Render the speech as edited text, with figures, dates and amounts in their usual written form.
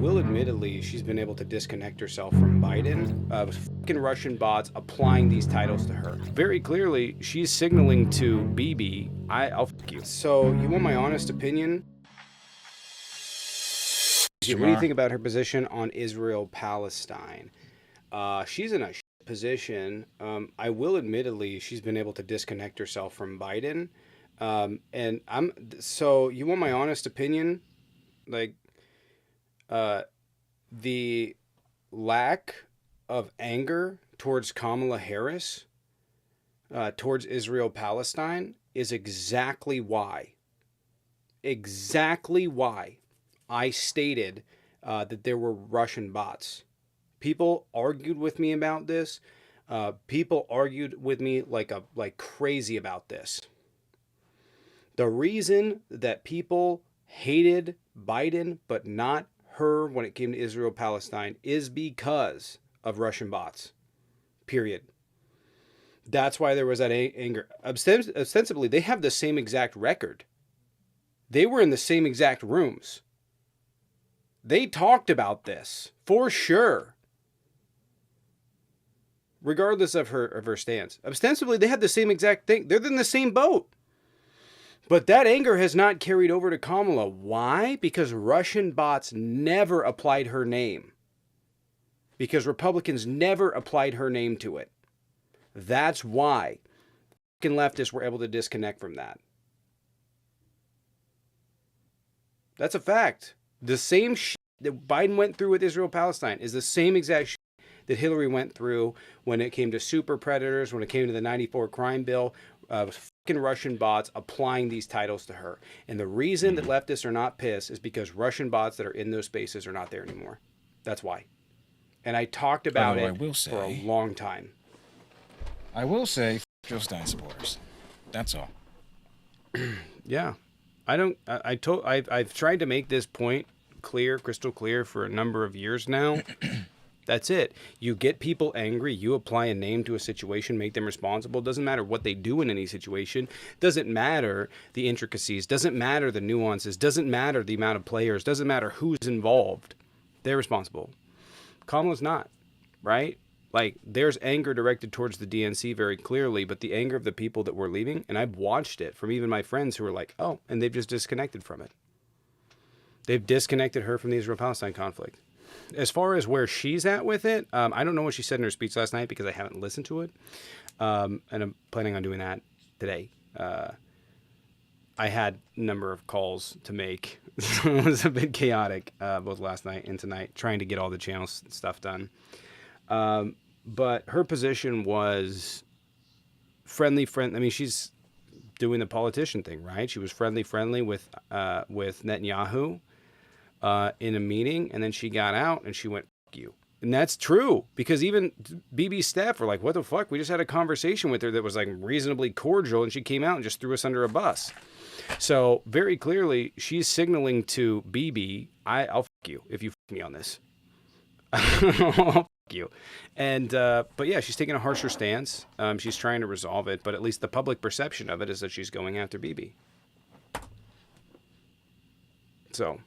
will admittedly she's been able to disconnect herself from Biden, fucking Russian bots applying these titles to her. Very clearly, she's signaling to Bibi, I'll fuck you. So, you want my honest opinion? What do you think about her position on Israel-Palestine? She's in a position. I will admittedly she's been able to disconnect herself from Biden. So you want my honest opinion? Like, the lack of anger towards Kamala Harris, towards Israel-Palestine is exactly why I stated that there were Russian bots. People argued with me about this. People argued with me like crazy about this. The reason that people hated Biden but not her when it came to Israel-Palestine is because of Russian bots. Period. That's why there was that anger. Ostensibly, they have the same exact record. They were in the same exact rooms. They talked about this for sure. Regardless of her stance. Ostensibly, they had the same exact thing. They're in the same boat. But that anger has not carried over to Kamala. Why? Because Russian bots never applied her name. Because Republicans never applied her name to it. That's why fucking leftists were able to disconnect from that. That's a fact. The same shit that Biden went through with Israel-Palestine is the same exact shit that Hillary went through when it came to super predators, when it came to the 94 crime bill, fucking Russian bots applying these titles to her. And the reason that leftists are not pissed is because Russian bots that are in those spaces are not there anymore. That's why. And I talked about it for a long time. I will say, Joe Stein supporters. That's all. Yeah. I've tried to make this point clear, crystal clear for a number of years now. That's it. You get people angry, you apply a name to a situation, make them responsible. Doesn't matter what they do in any situation. Doesn't matter the intricacies. Doesn't matter the nuances. Doesn't matter the amount of players. Doesn't matter who's involved. They're responsible. Kamala's not, right? Like, there's anger directed towards the DNC very clearly, but the anger of the people that were leaving, and I've watched it from even my friends who are like, oh, and they've just disconnected from it. They've disconnected her from the Israel-Palestine conflict. As far as where she's at with it, I don't know what she said in her speech last night because I haven't listened to it. And I'm planning on doing that today. I had a number of calls to make. It was a bit chaotic, both last night and tonight, trying to get all the channel stuff done. But her position was friendly. I mean, she's doing the politician thing, right? She was friendly with Netanyahu. In a meeting, and then she got out and she went, fuck you. And that's true, because even BB's staff were like, what the fuck? We just had a conversation with her that was like reasonably cordial, and she came out and just threw us under a bus. So very clearly, she's signaling to BB, I'll fuck you if you fuck me on this. I'll fuck you. And, but yeah, she's taking a harsher stance. She's trying to resolve it, but at least the public perception of it is that she's going after BB. So